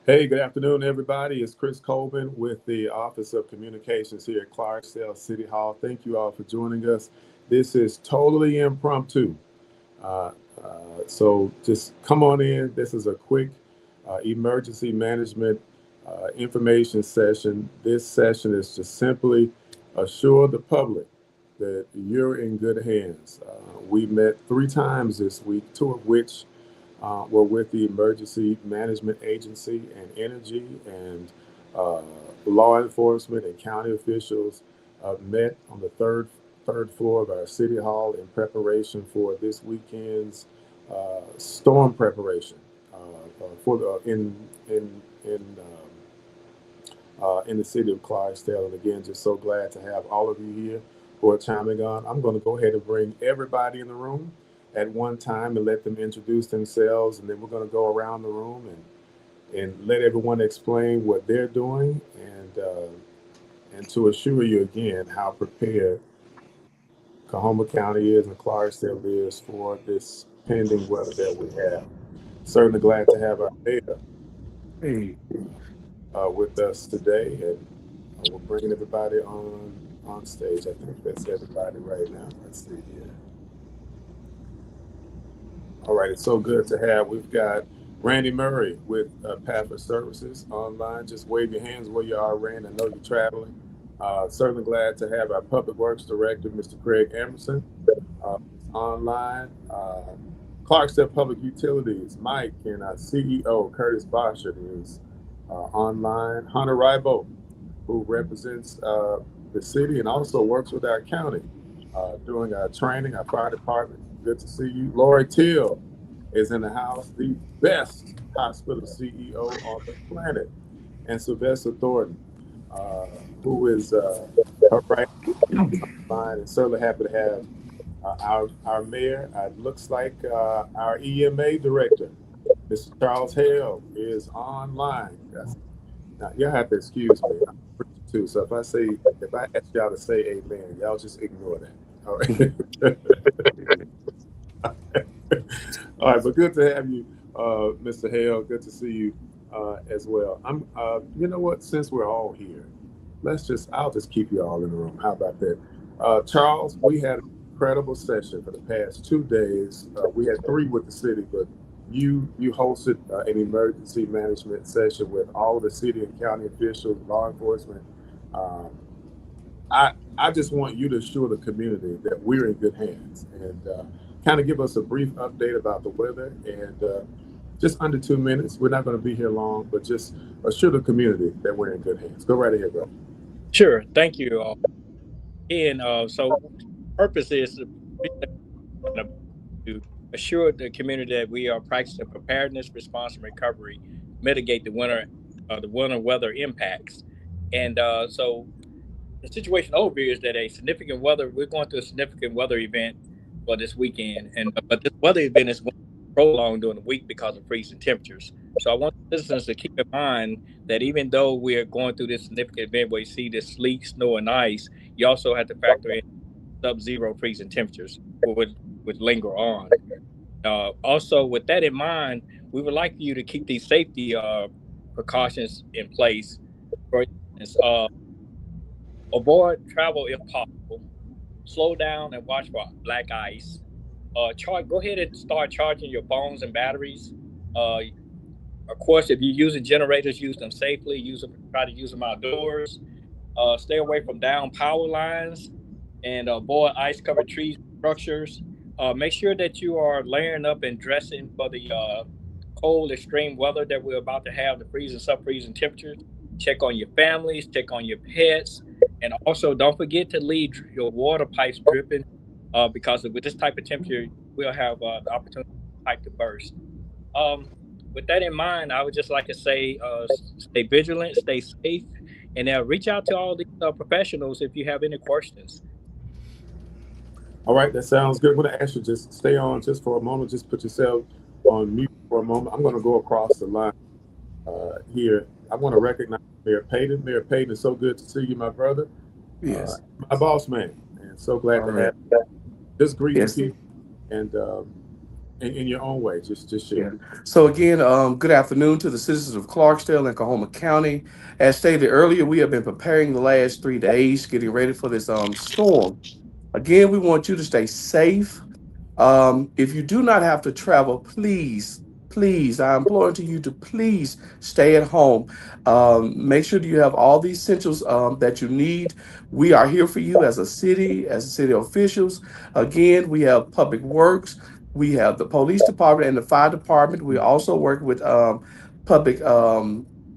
Hey, good afternoon, everybody. It's Chris Colvin with the Office of Communications here at Clarksdale City Hall. Thank you all for joining us. This is totally impromptu. Uh, so just come on in. This is a quick emergency management information session. This session is to simply assure the public that you're in good hands. We met 3 times this week, 2 of which were with the Emergency Management Agency and Energy and uh, law enforcement and county officials met on the third floor of our city hall in preparation for this weekend's storm preparation for the in the city of Clarksdale. And again, just so glad to have all of you here who are chiming on. I'm going to go ahead and bring everybody in the room at one time and let them introduce themselves, and then we're going to go around the room and let everyone explain what they're doing and to assure you again how prepared Cahoma County is and Clarksdale is for this pending weather that we have. Certainly glad to have our mayor Hey, with us today, and we're bringing everybody on stage. I think that's everybody right now. Let's see here. All right, it's so good to have. We've got Randy Murray with Pathway Services online. Just wave your hands where you are, Randy. I know you're traveling. Certainly glad to have our Public Works Director, Mr. Craig Emerson, online. Clarksdale Public Utilities, Mike, and our CEO, Curtis Boschert, is online. Hunter Ribo, who represents the city and also works with our county doing our training, our fire department. Good to see you. Lori Till is in the house, the best hospital CEO on the planet, and Sylvester Thornton, uh, who is her right line, and certainly happy to have our mayor. Looks like our EMA director, Mr. Charles Hale, is online. Now you'll have to excuse me. I'm preaching too, so if I ask y'all to say amen, y'all just ignore that. All right. All right, but good to have you, Mr. Hale. Good to see you as well. You know what? Since we're all here, I'll just keep you all in the room. How about that? Charles, we had an incredible session for the past 2 days. We had three with the city, but you hosted an emergency management session with all of the city and county officials, law enforcement. Um, I just want you to assure the community that we're in good hands and kind of give us a brief update about the weather and just under 2 minutes. We're not going to be here long, but just assure the community that we're in good hands. Go right ahead, bro. Sure. Thank you. And so, purpose is to assure the community that we are practicing preparedness, response, and recovery, mitigate the winter weather impacts. And so, the situation over here is that we're going through a significant weather event for this weekend, and but this weather event is going to prolong during the week because of freezing temperatures. So I want citizens to keep in mind that even though we're going through this significant event where you see this sleet, snow, and ice, you also have to factor in sub-zero freezing temperatures would linger on. Also, with that in mind, we would like you to keep these safety precautions in place. For instance, avoid travel if possible. Slow down and watch for black ice. Go ahead and start charging your phones and batteries. Uh, of course, if you're using generators, use them safely. Try to use them outdoors. Stay away from down power lines and avoid ice-covered trees and structures. Make sure that you are layering up and dressing for the cold, extreme weather that we're about to have, the freezing, sub-freezing temperatures. Check on your families, check on your pets, and also don't forget to leave your water pipes dripping because with this type of temperature, we'll have the opportunity for the pipe to burst. Um, with that in mind, I would just like to say, stay vigilant, stay safe, and reach out to all these professionals if you have any questions. All right, that sounds good. I'm going to ask you just stay on just for a moment. Just put yourself on mute for a moment. I'm going to go across the line here. I want to recognize Mayor Payton. Mayor Payton, it's so good to see you, my brother. yes, My boss man, and so glad all to right, have you. Just greet the yes, people and in your own way. Just Yeah. share. So again, good afternoon to the citizens of Clarksdale and Coahoma County. As stated earlier, we have been preparing the last 3 days, getting ready for this storm. Again, we want you to stay safe. If you do not have to travel, please, please, I implore to you to please stay at home. Make sure that you have all the essentials that you need. We are here for you as city officials. Again, we have public works, we have the police department and the fire department. We also work with public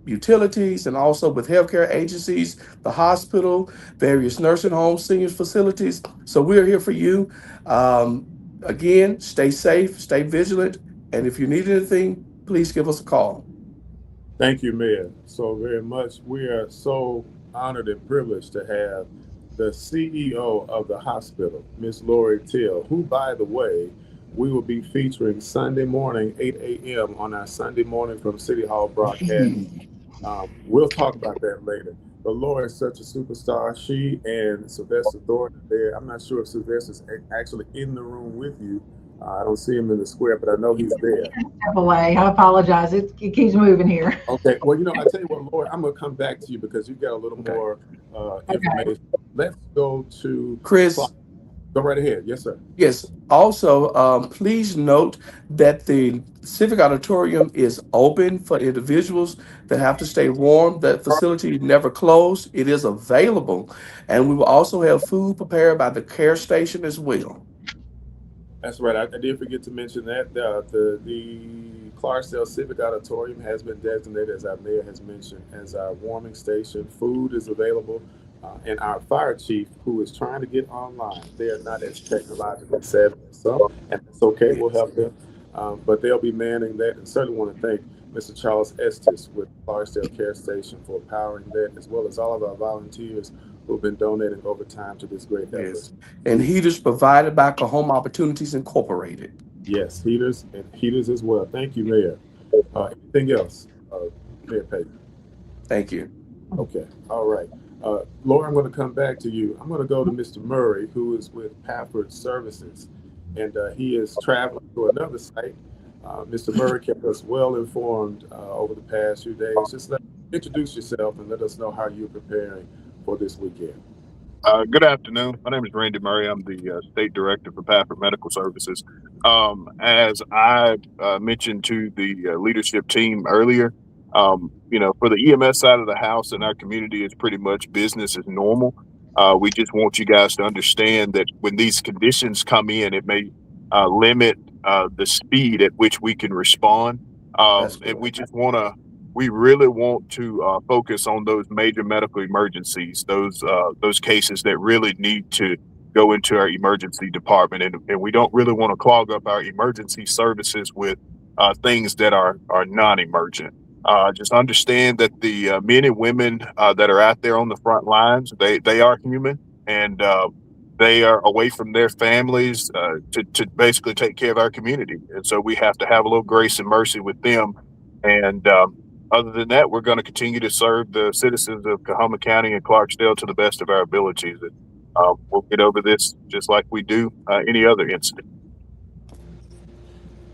utilities and also with healthcare agencies, the hospital, various nursing homes, senior facilities. So we're here for you. Um, Again, stay safe, stay vigilant, and if you need anything, please give us a call. Thank you, Mayor, so very much. We are so honored and privileged to have the CEO of the hospital, Miss Lori Till, who, by the way, we will be featuring Sunday morning, 8 a.m. on our Sunday morning from City Hall broadcast. We'll talk about that later. But Laura is such a superstar. She and Sylvester Thornton are there. I'm not sure if Sylvester's actually in the room with you. I don't see him in the square, but I know he's there. Step away. I apologize. It keeps moving here. Okay. Well, I tell you what, Laura, I'm going to come back to you because you've got a little Okay. more Okay. information. Let's go to Chris, Go right ahead. Yes, sir. yes, also, please note that the Civic Auditorium is open for individuals that have to stay warm. That facility never closed, it is available. And we will also have food prepared by the care station as well. That's right. I did forget to mention that the Clarksdale Civic Auditorium has been designated, as our mayor has mentioned, as our warming station. Food is available, and our fire chief, who is trying to get online, they are not as technologically savvy as some, and it's okay. We'll Yes. help them, but they'll be manning that. And certainly want to thank Mr. Charles Estes with Clarksdale Care Station for powering that, as well as all of our volunteers who've been donating overtime to this great effort. Yes. And heaters provided by Coahoma Opportunities Incorporated. Yes, heaters as well. Thank you, Mayor. Anything else, Mayor Payton? Thank you. Okay, all right. Laura, I'm going to come back to you. I'm going to go to Mr. Murray, who is with Pafford Services, and he is traveling to another site. Mr. Murray kept us well informed over the past few days. Just introduce yourself and let us know how you're preparing for this weekend. Good afternoon. My name is Randy Murray. I'm the state director for Pafford Medical Services. As I mentioned to the leadership team earlier, for the EMS side of the house in our community, it's pretty much business as normal. We just want you guys to understand that when these conditions come in, it may limit the speed at which we can respond. And we really want to focus on those major medical emergencies, those cases that really need to go into our emergency department. And we don't really want to clog up our emergency services with things that are non-emergent. Just understand that the men and women that are out there on the front lines, they are human, and they are away from their families to basically take care of our community. And so we have to have a little grace and mercy with them. And other than that, we're going to continue to serve the citizens of Coahoma County and Clarksdale to the best of our abilities. And we'll get over this just like we do any other incident.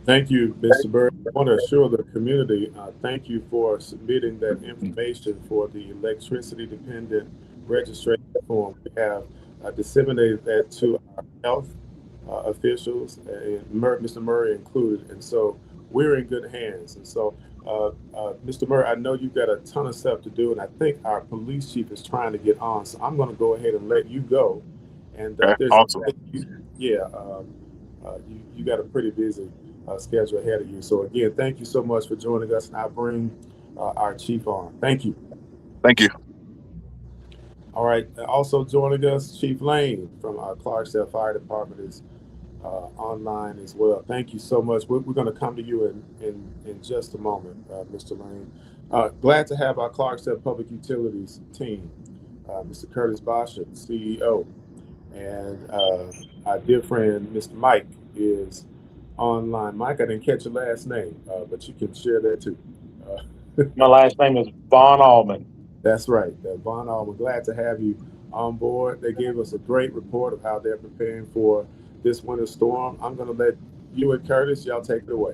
Thank you, Mr. Bird. I want to assure the community, thank you for submitting that information for the electricity dependent registration form. We have disseminated that to our health officials, and Mr. Murray included. And so we're in good hands. And so, Mr. Murray, I know you've got a ton of stuff to do, and I think our police chief is trying to get on. So I'm going to go ahead and let you go. And there's awesome. You got a pretty busy schedule ahead of you. So again, thank you so much for joining us, and I'll bring our chief on. Thank you. Thank you. All right. Also joining us, Chief Lane from our Clarksdale Fire Department is online as well. Thank you so much. We're going to come to you in just a moment, Mr. Lane. Glad to have our Clarksdale Public Utilities team, Mr. Curtis Bosher, CEO, and our dear friend, Mr. Mike, is online. Mike, I didn't catch your last name, but you can share that too. My last name is Von Allman. That's right, Von Allman. Glad to have you on board. They gave us a great report of how they're preparing for this winter storm. I'm going to let you and Curtis, y'all take it away.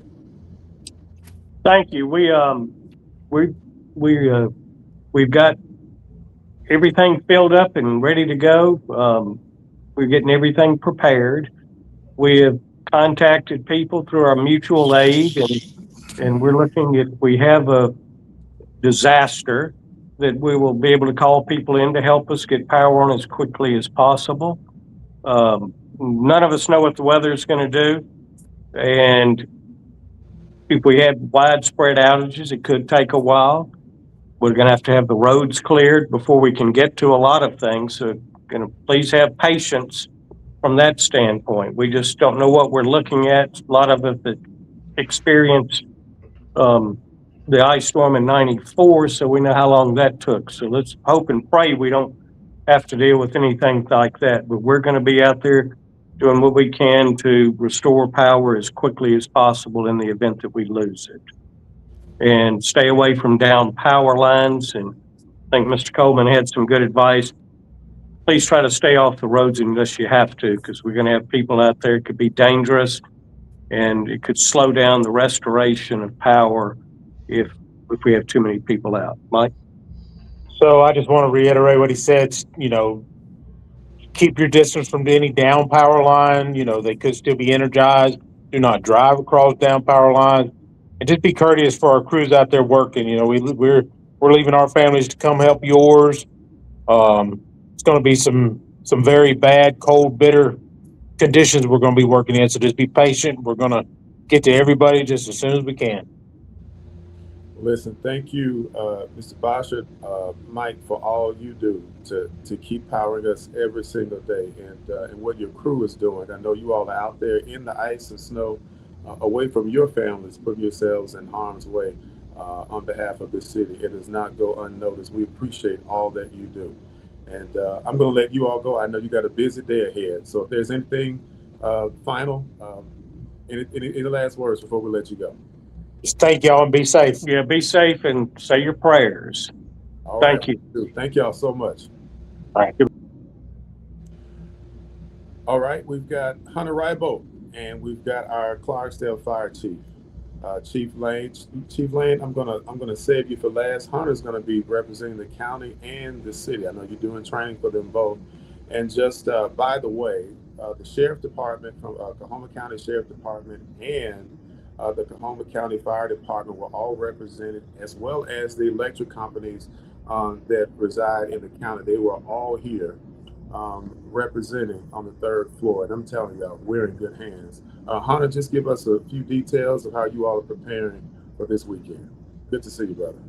Thank you. We've got everything filled up and ready to go. We're getting everything prepared. We have contacted people through our mutual aid, and we're looking at, we have a disaster that we will be able to call people in to help us get power on as quickly as possible. None of us know what the weather is going to do. And if we had widespread outages, it could take a while. We're going to have the roads cleared before we can get to a lot of things. So going to please have patience from that standpoint. We just don't know what we're looking at. A lot of it that experienced the ice storm in '94, so we know how long that took. So let's hope and pray we don't have to deal with anything like that. But we're going to be out there doing what we can to restore power as quickly as possible in the event that we lose it. And stay away from down power lines. And I think Mr. Coleman had some good advice. Please try to stay off the roads unless you have to, because we're going to have people out there. It could be dangerous, and it could slow down the restoration of power if we have too many people out. Mike? So I just want to reiterate what he said. Keep your distance from any down power line. They could still be energized. Do not drive across down power lines, and just be courteous for our crews out there working. We're leaving our families to come help yours. It's going to be some very bad, cold, bitter conditions we're going to be working in. So just be patient. We're going to get to everybody just as soon as we can. Listen, thank you, Mr. Boschert, Mike, for all you do to keep powering us every single day, and what your crew is doing. I know you all are out there in the ice and snow, away from your families, putting yourselves in harm's way on behalf of this city. It does not go unnoticed. We appreciate all that you do. And I'm going to let you all go. I know you got a busy day ahead. So if there's anything final, any last words before we let you go? Just thank y'all and be safe. Yeah, be safe and say your prayers. All Thank right. you. Thank y'all so much. All right. All right, we've got Hunter Rybolt, and we've got our Clarksdale Fire Chief, Chief Lane. Chief Lane, I'm gonna save you for last. Hunter's gonna be representing the county and the city. I know you're doing training for them both. And just by the way, the Sheriff Department from Coahoma County Sheriff Department and the Coahoma County Fire Department were all represented, as well as the electric companies that reside in the county. They were all here representing on the third floor. And I'm telling y'all, we're in good hands. Hunter, just give us a few details of how you all are preparing for this weekend. Good to see you, brother.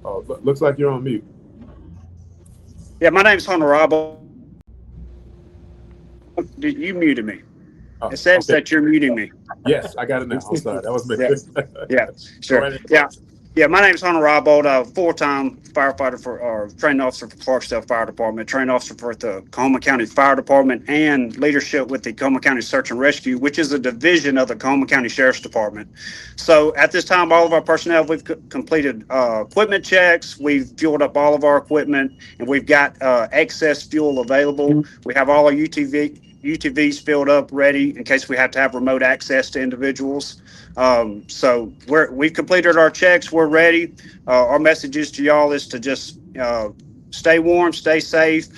Oh, looks like you're on mute. Yeah, my name's Hunter Rybolt. You muted me. Oh, It says okay. that you're muting me. Yes, I got it now. I'm sorry. That was me. Yeah, sure. Right. Yeah, my name's Hunter Rybolt, a full-time firefighter or training officer for Clarksdale Fire Department, training officer for the Coahoma County Fire Department, and leadership with the Coahoma County Search and Rescue, which is a division of the Coahoma County Sheriff's Department. So at this time, all of our personnel, we've completed equipment checks, we've fueled up all of our equipment, and we've got excess fuel available. We have all our UTVs filled up, ready in case we have to have remote access to individuals. So we've completed our checks. We're ready. Our messages to y'all is to just stay warm, stay safe,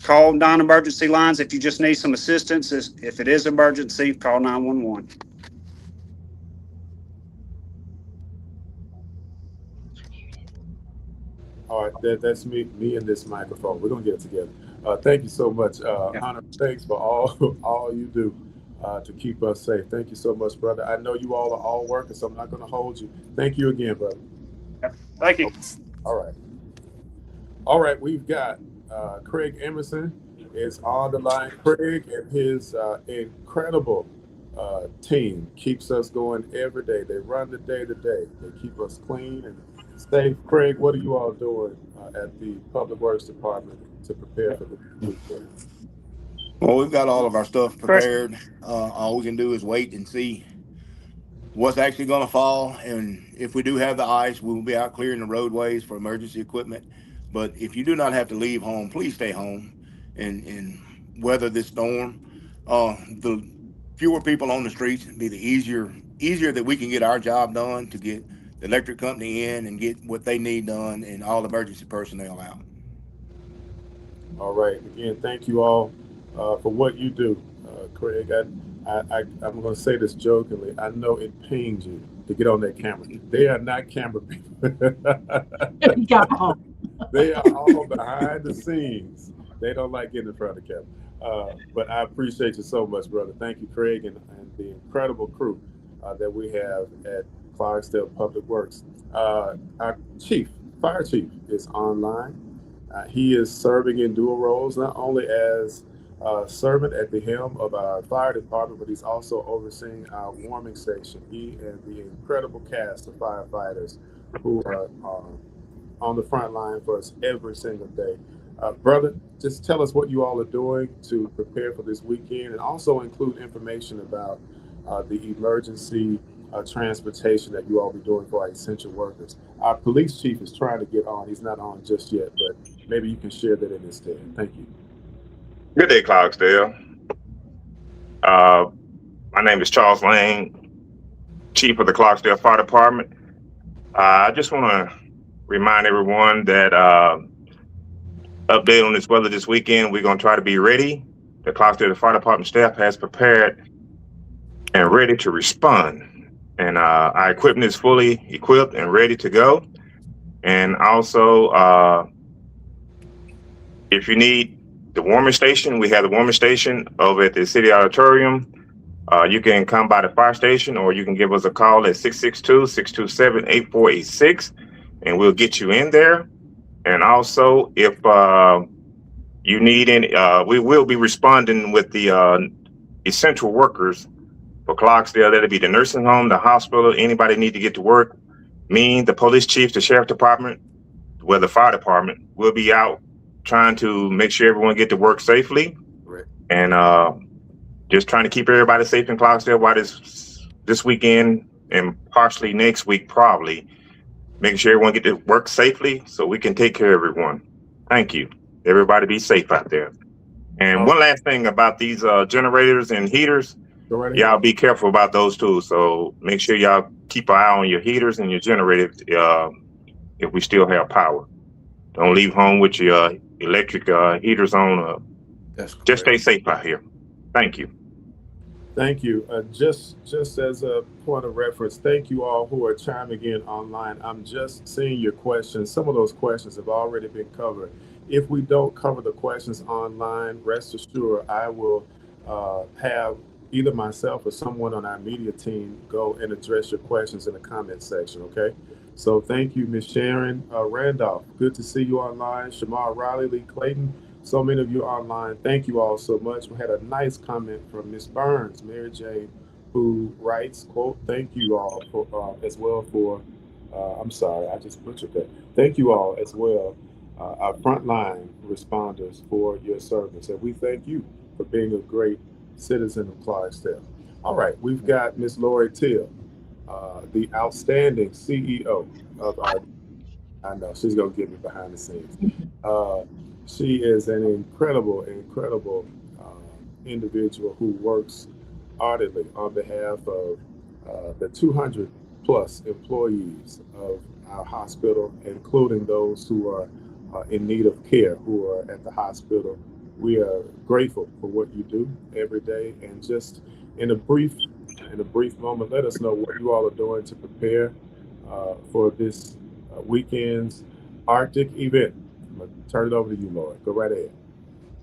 call non-emergency lines if you just need some assistance. If it is emergency, call 911. All right, that's me and this microphone. We're gonna get it together. Thank you so much, Hunter. Thanks for all you do to keep us safe. Thank you so much, brother. I know you all are all working, so I'm not gonna hold you. Thank you again, brother. Thank you. All right. We've got Craig Emerson is on the line. Craig and his incredible team keeps us going every day. They run the day to day. They keep us clean and safe. Craig, what are you all doing at the Public Works Department to prepare for the weekend? Well, we've got all of our stuff prepared. All we can do is wait and see what's actually going to fall. And if we do have the ice, we will be out clearing the roadways for emergency equipment. But if you do not have to leave home, please stay home and weather this storm. The fewer people on the streets, be the easier that we can get our job done to get the electric company in and get what they need done and all emergency personnel out. All right. Again, thank you all for what you do, Craig. I'm going to say this jokingly. I know it pains you to get on that camera. They are not camera people. You got home. They are all behind the scenes. They don't like getting in front of the camera. But I appreciate you so much, brother. Thank you, Craig, and the incredible crew that we have at Clarksdale Public Works. Our fire chief, is online. He is serving in dual roles, not only as servant at the helm of our fire department, but he's also overseeing our warming station. He and the incredible cast of firefighters who are on the front line for us every single day. Brother, just tell us what you all are doing to prepare for this weekend, and also include information about the emergency transportation that you all be doing for our essential workers. Our police chief is trying to get on. He's not on just yet, but maybe you can share that in his stead. Thank you. Good day, Clarksdale. My name is Charles Lane, Chief of the Clarksdale Fire Department. I just want to remind everyone that update on this weather this weekend. We're going to try to be ready. The Clarksdale Fire Department staff has prepared and ready to respond. And our equipment is fully equipped and ready to go. And also, if you need the warming station, we have the warming station over at the City Auditorium. You can come by the fire station, or you can give us a call at 662-627-8486, and we'll get you in there. And also, if you need any, we will be responding with the essential workers for Clarksdale. That'll be the nursing home, the hospital, anybody need to get to work. Me, the police chief, the sheriff department, well, the fire department will be out trying to make sure everyone get to work safely. Right. And just trying to keep everybody safe in Clarksdale while this weekend and partially next week, probably making sure everyone get to work safely so we can take care of everyone. Thank you. Everybody be safe out there. And one last thing about these generators and heaters, y'all be careful about those too. So make sure y'all keep an eye on your heaters and your generators if we still have power. Don't leave home with your electric heaters on. Just stay safe out here. Thank you. Thank you. Just as a point of reference, thank you all who are chiming in online. I'm just seeing your questions. Some of those questions have already been covered. If we don't cover the questions online, rest assured I will have either myself or someone on our media team go and address your questions in the comment section, okay? So thank you, Ms. Sharon Randolph. Good to see you online. Shamar Riley, Lee Clayton, so many of you online. Thank you all so much. We had a nice comment from Ms. Burns, Mary Jane, who writes, quote, thank you all for, as well for, I'm sorry, I just butchered that. Thank you all as well, our frontline responders, for your service. And we thank you for being a great citizen of Clarksdale. All right, we've got Ms. Lori Till, the outstanding CEO of our, I know she's gonna get me behind the scenes. She is an incredible individual who works ardently on behalf of the 200 plus employees of our hospital, including those who are in need of care, who are at the hospital. We are grateful for what you do every day, and just in a brief moment, let us know what you all are doing to prepare for this weekend's Arctic event. I'm gonna turn it over to you, Lori. Go right ahead.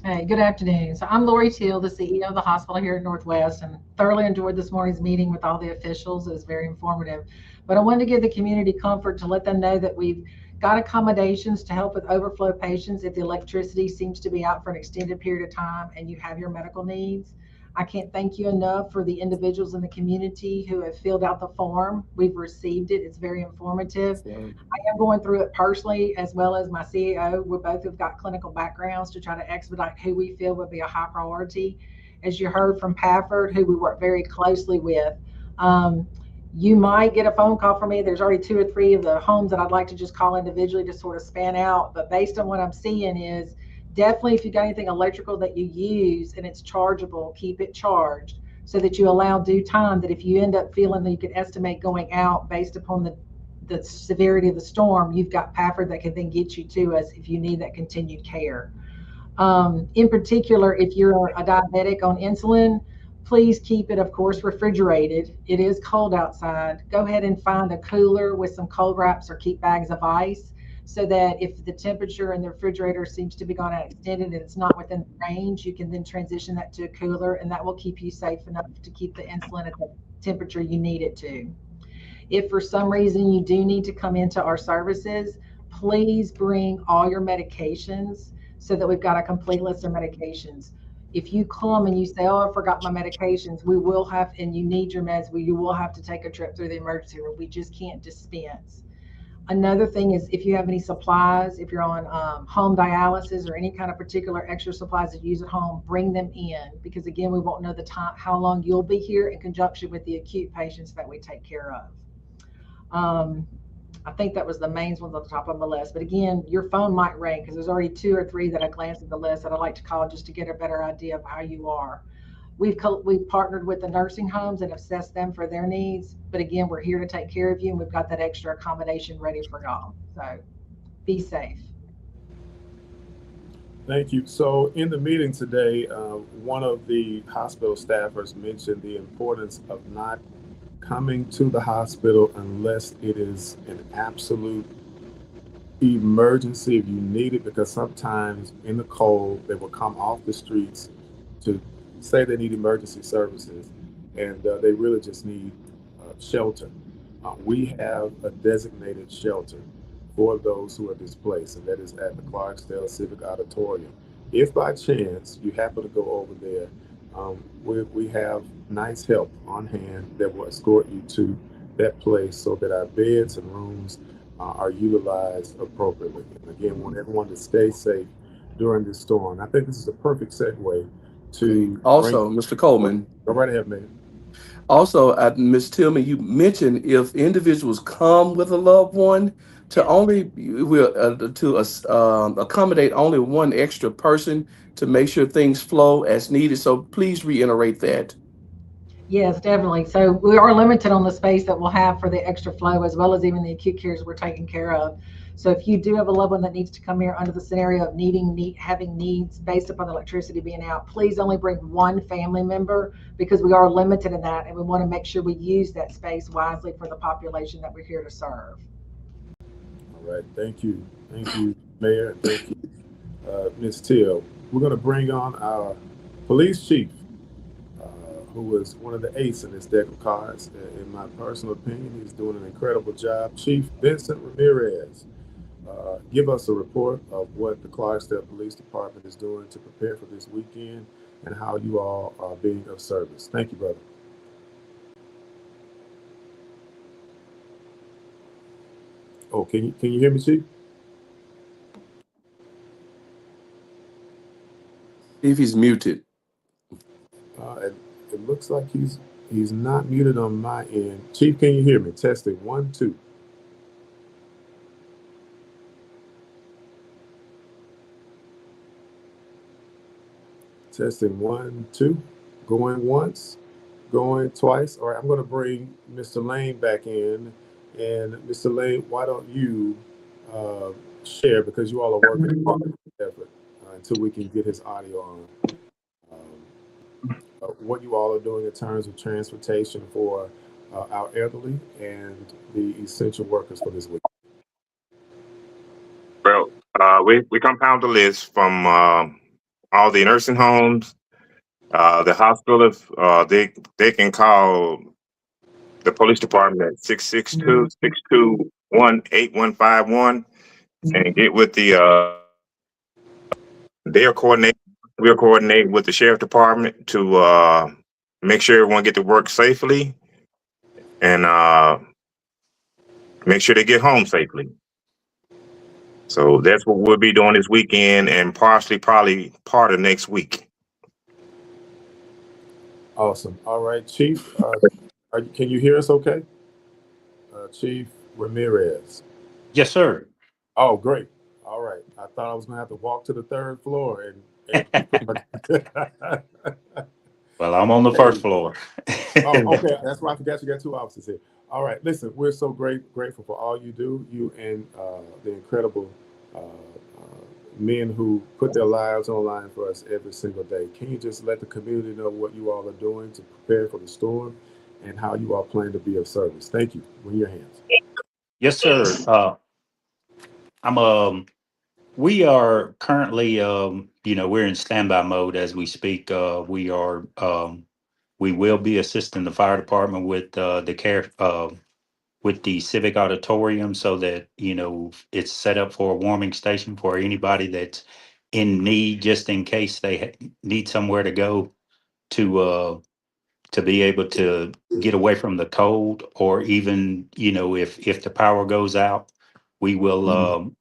Hey, good afternoon. So I'm Lori Teal, the CEO of the hospital here at Northwest, and thoroughly enjoyed this morning's meeting with all the officials. It was very informative. But I wanted to give the community comfort to let them know that we've got accommodations to help with overflow patients if the electricity seems to be out for an extended period of time and you have your medical needs. I can't thank you enough for the individuals in the community who have filled out the form. We've received it. It's very informative. I am going through it personally, as well as my CEO. We both have got clinical backgrounds to try to expedite who we feel would be a high priority. As you heard from Pafford, who we work very closely with, you might get a phone call from me. There's already 2 or 3 of the homes that I'd like to just call individually to sort of span out. But based on what I'm seeing is Definitely, if you got anything electrical that you use and it's chargeable, keep it charged so that you allow due time that if you end up feeling that you could estimate going out based upon the severity of the storm, you've got Pafford that can then get you to us if you need that continued care. In particular, if you're a diabetic on insulin, please keep it, of course, refrigerated. It is cold outside. Go ahead and find a cooler with some cold wraps or keep bags of ice so that if the temperature in the refrigerator seems to be going out extended and it's not within range, you can then transition that to a cooler, and that will keep you safe enough to keep the insulin at the temperature you need it to. If for some reason you do need to come into our services, please bring all your medications so that we've got a complete list of medications. If you come and you say, oh, I forgot my medications, we will have, and you need your meds, you will have to take a trip through the emergency room. We just can't dispense. Another thing is if you have any supplies, if you're on home dialysis or any kind of particular extra supplies that you use at home, bring them in, because again, we won't know the time, how long you'll be here in conjunction with the acute patients that we take care of. I think that was the main ones on the top of my list. But again, your phone might ring because there's already 2 or 3 that I glanced at the list that I'd like to call just to get a better idea of how you are. We've partnered with the nursing homes and assessed them for their needs. But again, we're here to take care of you, and we've got that extra accommodation ready for y'all. So be safe. Thank you. So in the meeting today, one of the hospital staffers mentioned the importance of not coming to the hospital unless it is an absolute emergency, if you need it, because sometimes in the cold they will come off the streets to say they need emergency services, and they really just need shelter. We have a designated shelter for those who are displaced, and that is at the Clarksdale Civic Auditorium. If by chance you happen to go over there, we have nice help on hand that will escort you to that place so that our beds and rooms are utilized appropriately. And again, we want everyone to stay safe during this storm. I think this is a perfect segue to also, Mr. Coleman. Go right ahead, man. Also, Ms. Tillman, you mentioned if individuals come with a loved one, to accommodate only one extra person to make sure things flow as needed. So please reiterate that. Yes, definitely. So we are limited on the space that we'll have for the extra flow, as well as even the acute cares we're taking care of. So if you do have a loved one that needs to come here under the scenario of having needs based upon the electricity being out, please only bring one family member, because we are limited in that, and we want to make sure we use that space wisely for the population that we're here to serve. All right, thank you, Mayor. Thank you, Ms. Till. We're going to bring on our police chief, who was one of the ace in this deck of cards. In my personal opinion, he's doing an incredible job. Chief Vincent Ramirez, give us a report of what the Clarksdale Police Department is doing to prepare for this weekend and how you all are being of service. Thank you, brother. Oh, can you hear me, Chief? If he's muted. It looks like he's not muted on my end. Chief, can you hear me? Testing 1, 2. Testing 1, 2. Going once, going twice. All right, I'm going to bring Mr. Lane back in. And Mr. Lane, why don't you share, because you all are working hard effort until we can get his audio on. What you all are doing in terms of transportation for our elderly and the essential workers for this week. Well, we compound the list from all the nursing homes, the hospital. If they can call the police department at 662-621-8151 and get with the we'll coordinate with the sheriff department to make sure everyone get to work safely and make sure they get home safely. So that's what we'll be doing this weekend and probably part of next week. Awesome. All right, Chief, can you hear us okay? Chief Ramirez. Yes, sir. Oh, great. All right. I thought I was gonna have to walk to the third floor and keep going. Well, I'm on the first floor. Oh, okay. That's why I forgot you got two offices here. All right. Listen, we're so grateful for all you do, you and the incredible men who put their lives on the line for us every single day. Can you just let the community know what you all are doing to prepare for the storm and how you all plan to be of service? Thank you. Bring your hands. Yes, sir. We are currently, we're in standby mode as we speak. We will be assisting the fire department with the care, with the civic auditorium, so that, it's set up for a warming station for anybody that's in need, just in case they need somewhere to go to be able to get away from the cold, or even, if the power goes out, we will,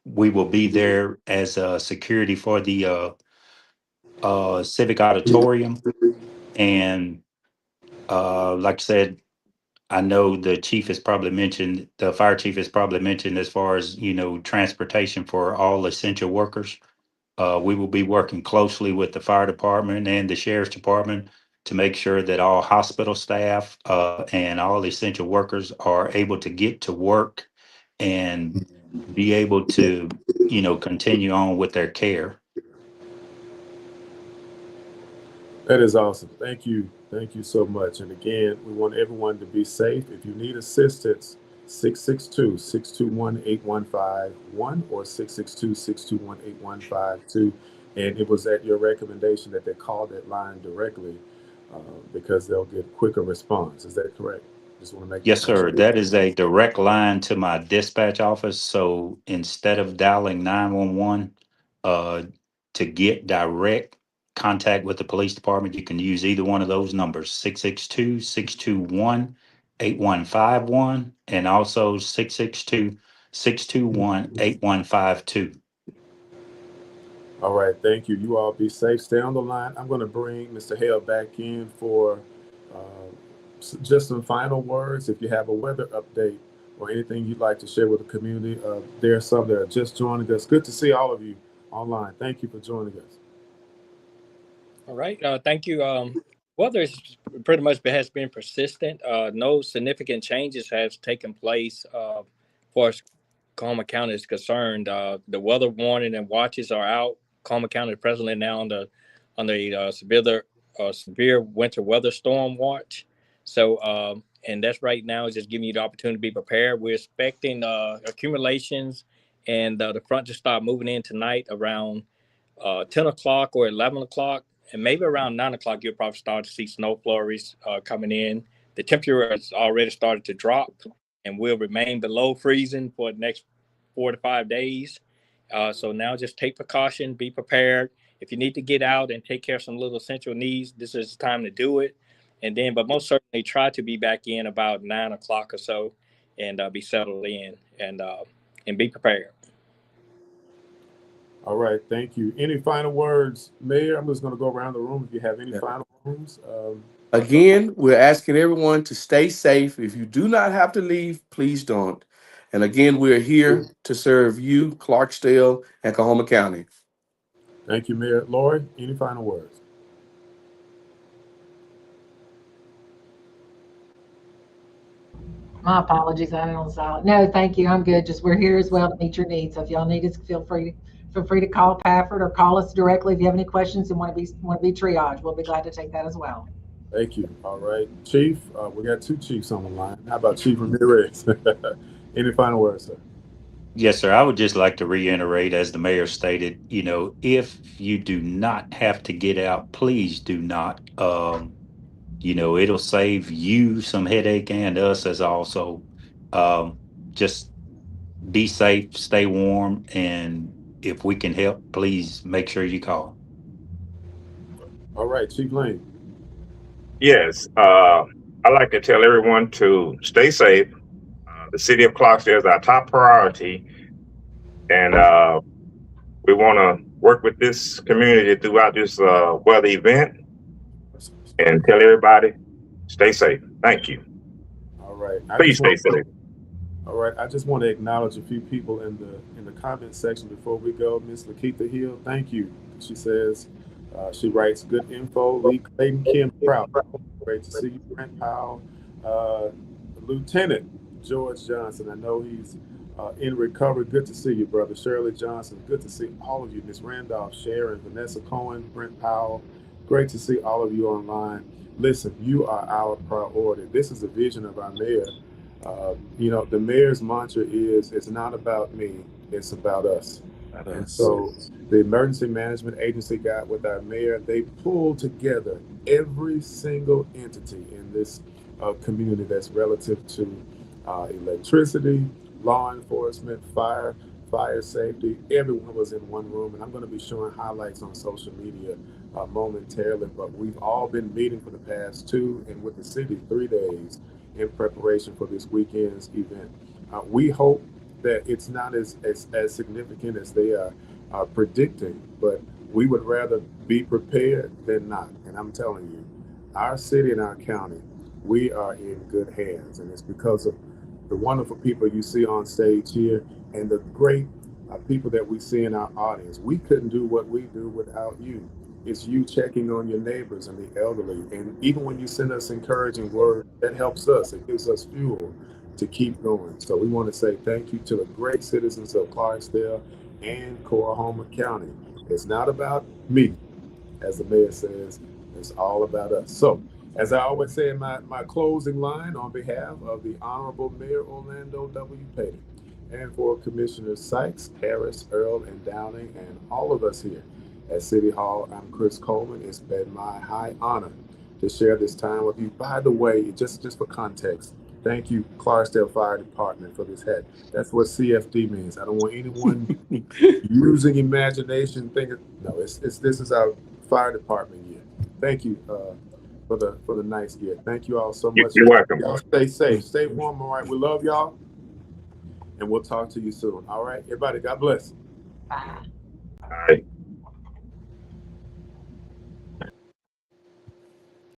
we will be there as security for the civic auditorium. And like I said, I know the fire chief has probably mentioned, as far as, transportation for all essential workers. We will be working closely with the fire department and the sheriff's department to make sure that all hospital staff and all essential workers are able to get to work and be able to, continue on with their care. That is awesome. Thank you. Thank you so much. And again, we want everyone to be safe. If you need assistance, 662-621-8151 or 662-621-8152. And it was at your recommendation that they call that line directly because they'll get quicker response. Is that correct? Just want to make Yes, that sir. sure. That is a direct line to my dispatch office. So instead of dialing 911, to get direct contact with the police department, you can use either one of those numbers: 662-621-8151, and also 662-621-8152. All right, thank you. You all be safe. Stay on the line. I'm going to bring Mr. Hale back in for just some final words. If you have a weather update or anything you'd like to share with the community, there are some that are just joining us. Good to see all of you online. Thank you for joining us. All right. Thank you. Weather is pretty much has been persistent. No significant changes has taken place for Oklahoma County is concerned. The weather warning and watches are out. Oklahoma County is presently now on the severe winter weather storm watch. So, and that's right now is just giving you the opportunity to be prepared. We're expecting accumulations and the front to start moving in tonight around 10 o'clock or 11 o'clock. And maybe around 9 o'clock, you'll probably start to see snow flurries coming in. The temperature has already started to drop and will remain below freezing for the next 4 to 5 days. So now just take precaution, be prepared. If you need to get out and take care of some little essential needs, this is the time to do it. And then, but most certainly try to be back in about 9 o'clock or so and be settled in and be prepared. All right, thank you. Any final words, Mayor? I'm just going to go around the room if you have any final words. Again, we're asking everyone to stay safe. If you do not have to leave, please don't. And again, we're here to serve you, Clarksdale, and Coahoma County. Thank you, Mayor. Lori, any final words? My apologies, I had it on silent. No, thank you. I'm good. Just we're here as well to meet your needs. So if y'all need us, feel free to call Pafford or call us directly if you have any questions and want to be triaged. We'll be glad to take that as well. Thank you. All right, Chief. We got two chiefs on the line. How about Chief Ramirez? Any final words, sir? Yes, sir. I would just like to reiterate, as the mayor stated, if you do not have to get out, please do not. It'll save you some headache and us as also. Just be safe, stay warm, and if we can help, please make sure you call. All right, Chief Lane. Yes, I like to tell everyone to stay safe. The city of Clarksdale is our top priority, and we want to work with this community throughout this weather event and tell everybody, stay safe. Thank you. All right. Please stay safe. All right, I just want to acknowledge a few people in the comment section before we go. Miss Lakeitha Hill, thank you. She says, she writes, good info. Lee Clayton, Kim Prout, great to see you. Brent Powell, uh, Lieutenant George Johnson, I know he's in recovery. Good to see you, brother. Shirley Johnson, good to see all of you. Miss Randolph, Sharon, Vanessa Cohen, Brent Powell, great to see all of you online. Listen, you are our priority. This is the vision of our mayor. You know, the mayor's mantra is, it's not about me, it's about us. And so the emergency management agency got with our mayor, they pulled together every single entity in this community that's relative to electricity, law enforcement, fire safety. Everyone was in one room, and I'm going to be showing highlights on social media momentarily, but we've all been meeting for the past 2 and with the city 3 days in preparation for this weekend's event. We hope that it's not as significant as they are predicting, but we would rather be prepared than not. And I'm telling you, our city and our county, we are in good hands, and it's because of the wonderful people you see on stage here and the great people that we see in our audience. We couldn't do what we do without you. It's you checking on your neighbors and the elderly. And even when you send us encouraging words, that helps us. It gives us fuel to keep going. So we want to say thank you to the great citizens of Clarksdale and Coahoma County. It's not about me, as the mayor says, it's all about us. So, as I always say in my closing line, on behalf of the Honorable Mayor Orlando W. Payton, and for Commissioners Sykes, Harris, Earl, and Downing, and all of us here at City Hall, I'm Chris Coleman. It's been my high honor to share this time with you. By the way, just for context, thank you, Clarksdale Fire Department, for this hat. That's what CFD means. I don't want anyone using imagination thinking. No, this is our fire department year. Thank you for the nice gift. Thank you all so much. You're welcome. Y'all stay safe, stay warm. All right, we love y'all, and we'll talk to you soon. All right, everybody, God bless. Bye. All right.